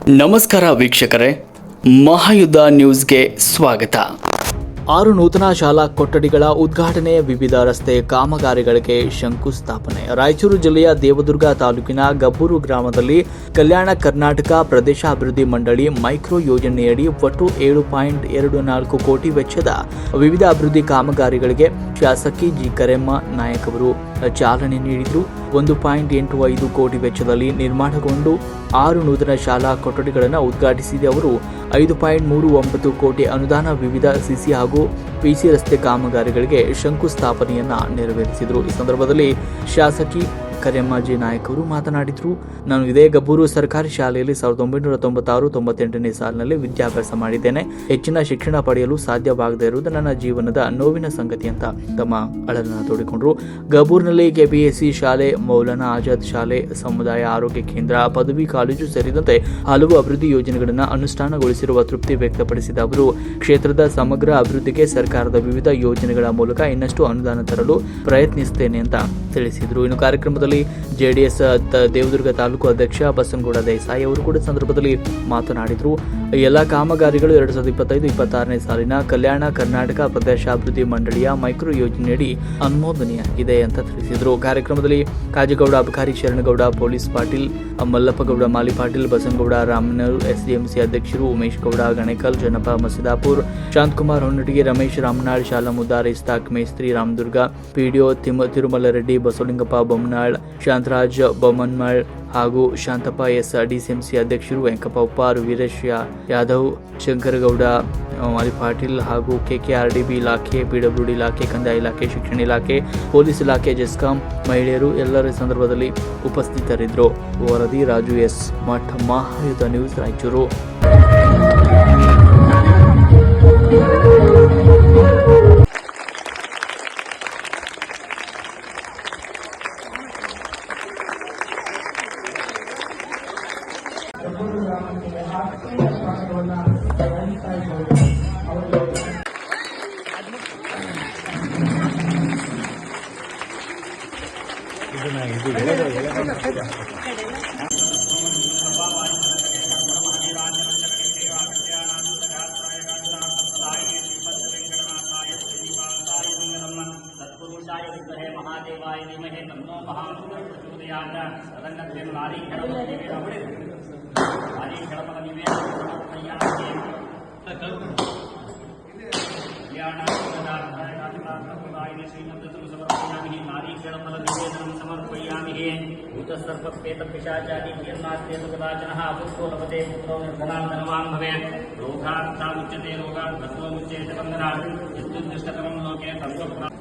ನಮಸ್ಕಾರ ವೀಕ್ಷಕರೇ, ಮಹಾಯುದ್ಧ ನ್ಯೂಸ್ಗೆ ಸ್ವಾಗತ. 6 ನೂತನ ಶಾಲಾ ಕೊಠಡಿಗಳ ಉದ್ಘಾಟನೆ, ವಿವಿಧ ರಸ್ತೆ ಕಾಮಗಾರಿಗಳಿಗೆ ಶಂಕುಸ್ಥಾಪನೆ. ರಾಯಚೂರು ಜಿಲ್ಲೆಯ ದೇವದುರ್ಗ ತಾಲೂಕಿನ ಗಬ್ಬೂರು ಗ್ರಾಮದಲ್ಲಿ ಕಲ್ಯಾಣ ಕರ್ನಾಟಕ ಪ್ರದೇಶಾಭಿವೃದ್ಧಿ ಮಂಡಳಿ ಮೈಕ್ರೋ ಯೋಜನೆಯಡಿ ಒಟ್ಟು 7.24 ಕೋಟಿ ವೆಚ್ಚದ ವಿವಿಧ ಅಭಿವೃದ್ಧಿ ಕಾಮಗಾರಿಗಳಿಗೆ ಶಾಸಕಿ ಜಿ ಕರೆಮ್ಮ ನಾಯಕ್ ಅವರು ಚಾಲನೆ ನೀಡಿದರು. 1.85 ಕೋಟಿ ವೆಚ್ಚದಲ್ಲಿ ನಿರ್ಮಾಣಗೊಂಡು 6 ನೂತನ ಶಾಲಾ ಕೊಠಡಿಗಳನ್ನು ಉದ್ಘಾಟಿಸಿದ ಅವರು 5.39 ಕೋಟಿ ಅನುದಾನ ವಿವಿಧ ಸಿಸಿ ಹಾಗೂ ಪಿಸಿ ರಸ್ತೆ ಕಾಮಗಾರಿಗಳಿಗೆ ಶಂಕುಸ್ಥಾಪನೆಯನ್ನ ನೆರವೇರಿಸಿದರು. ಈ ಸಂದರ್ಭದಲ್ಲಿ ಶಾಸಕಿ ಕರೆಮ್ಮ ಜಿ ನಾಯಕ್ ಅವರು ಮಾತನಾಡಿದರು. ನಾನು ಇದೇ ಗಬ್ಬೂರು ಸರ್ಕಾರಿ ಶಾಲೆಯಲ್ಲಿ 1996-98ನೇ ಸಾಲಿನಲ್ಲಿ ವಿದ್ಯಾಭ್ಯಾಸ ಮಾಡಿದ್ದೇನೆ. ಹೆಚ್ಚಿನ ಶಿಕ್ಷಣ ಪಡೆಯಲು ಸಾಧ್ಯವಾಗದೇ ಇರುವುದು ನನ್ನ ಜೀವನದ ನೋವಿನ ಸಂಗತಿ ಅಂತ ತಮ್ಮ ಅಳಲನ್ನು ತೋಡಿಕೊಂಡರು. ಗಬ್ಬೂರಿನಲ್ಲಿ ಕೆಪಿಎಸ್ಸಿ ಶಾಲೆ, ಮೌಲಾನಾ ಆಜಾದ್ ಶಾಲೆ, ಸಮುದಾಯ ಆರೋಗ್ಯ ಕೇಂದ್ರ, ಪದವಿ ಕಾಲೇಜು ಸೇರಿದಂತೆ ಹಲವು ಅಭಿವೃದ್ಧಿ ಯೋಜನೆಗಳನ್ನು ಅನುಷ್ಠಾನಗೊಳಿಸಿರುವ ತೃಪ್ತಿ ವ್ಯಕ್ತಪಡಿಸಿದ ಅವರು ಕ್ಷೇತ್ರದ ಸಮಗ್ರ ಅಭಿವೃದ್ಧಿಗೆ ಸರ್ಕಾರದ ವಿವಿಧ ಯೋಜನೆಗಳ ಮೂಲಕ ಇನ್ನಷ್ಟು ಅನುದಾನ ತರಲು ಪ್ರಯತ್ನಿಸುತ್ತೇನೆ ಅಂತ ತಿಳಿಸಿದರು. ಇನ್ನು ಕಾರ್ಯಕ್ರಮದಲ್ಲಿ ಜೆಡಿಎಸ್ ದೇವದುರ್ಗ ತಾಲೂಕು ಅಧ್ಯಕ್ಷ ಬಸನಗೌಡ ದೇಸಾಯಿ ಅವರು ಕೂಡ ಸಂದರ್ಭದಲ್ಲಿ ಮಾತನಾಡಿದರು. ಎಲ್ಲ ಕಾಮಗಾರಿಗಳು 2025-26ನೇ ಸಾಲಿನ ಕಲ್ಯಾಣ ಕರ್ನಾಟಕ ಪ್ರದೇಶಾಭಿವೃದ್ಧಿ ಮಂಡಳಿಯ ಮೈಕ್ರೋ ಯೋಜನೆಯಡಿ ಅನುಮೋದನೆಯಾಗಿದೆ ಅಂತ ತಿಳಿಸಿದರು. ಕಾರ್ಯಕ್ರಮದಲ್ಲಿ ಕಾಜೇಗೌಡ ಅಬಕಾರಿ, ಶರಣಗೌಡ ಪೊಲೀಸ್ ಪಾಟೀಲ್, ಮಲ್ಲಪ್ಪಗೌಡ ಮಾಲಿ ಪಾಟೀಲ್, ಬಸನಗೌಡ ರಾಮನೂರ್, ಎಸ್ಡಿಎಂಸಿ ಅಧ್ಯಕ್ಷರು ಉಮೇಶ್ ಗೌಡ ಗಣೇಕಲ್, ಜನಪ ಮಸಿದಾಪುರ್, ಶಾಂತಕುಮಾರ್ ಹೊನ್ನಟಿಗೆ, ರಮೇಶ್ ರಾಮನಾಳ್, ಶಾಲಾ ಮುದ್ದಾರ್, ಇಸ್ತಾಕ್ ಮೇಸ್ತ್ರಿ, ರಾಮದುರ್ಗ, ಪಿಡಿಒ ತಿರುಮಲ ರೆಡ್ಡಿ, ಬಸವಲಿಂಗಪ್ಪ ಬೊಮ್ಮನಾಳ್, ಶಾಂತರಾಜ್ ಬೊಮ್ಮನ್ಮಾಳ್ ಹಾಗೂ ಶಾಂತಪ್ಪ ಎಸ್, ಡಿಸಿಎಂಸಿ ಅಧ್ಯಕ್ಷರು ವೆಂಕಪ್ಪ ಉಪ್ಪಾರ್, ವೀರೇಶ್ ಯಾದವ್, ಶಂಕರಗೌಡ ಮಾಲಿ ಪಾಟೀಲ್ ಹಾಗೂ ಕೆಕೆಆರ್ಡಿಬಿ ಇಲಾಖೆ, ಪಿಡಬ್ಲ್ಯೂಡಿ ಇಲಾಖೆ, ಕಂದಾಯ ಇಲಾಖೆ, ಶಿಕ್ಷಣ ಇಲಾಖೆ, ಪೊಲೀಸ್ ಇಲಾಖೆ, ಜೆಸ್ಕಾಂ ಮಹಿಳೆಯರು ಎಲ್ಲರ ಸಂದರ್ಭದಲ್ಲಿ ಉಪಸ್ಥಿತರಿದ್ದರು. ವರದಿ ರಾಜು ಎಸ್ ಮಠ್, ಮಹಾಯುದ್ಧ ನ್ಯೂಸ್, ರಾಯಚೂರು. महादेवाय धीमहि तन्नो महामृत्युः प्रचोदयात्. तदन्नत्वेन नारीक्षणपदनिवेदनं समर्पयामि. नारीक्षणपदनिवेदनं समर्पयामि. भूतसर्पप्रेतपिशाचादिनास्तेतु कदाचनः पुत्रो लभते पुत्रो निर्धनान् धनवान् भवेत्. रोगात् मुच्यते रोगात् भस्मो मुच्यते बन्धनात्. यद्दुष्टतमं लोके तत्त्वप्राप्तिः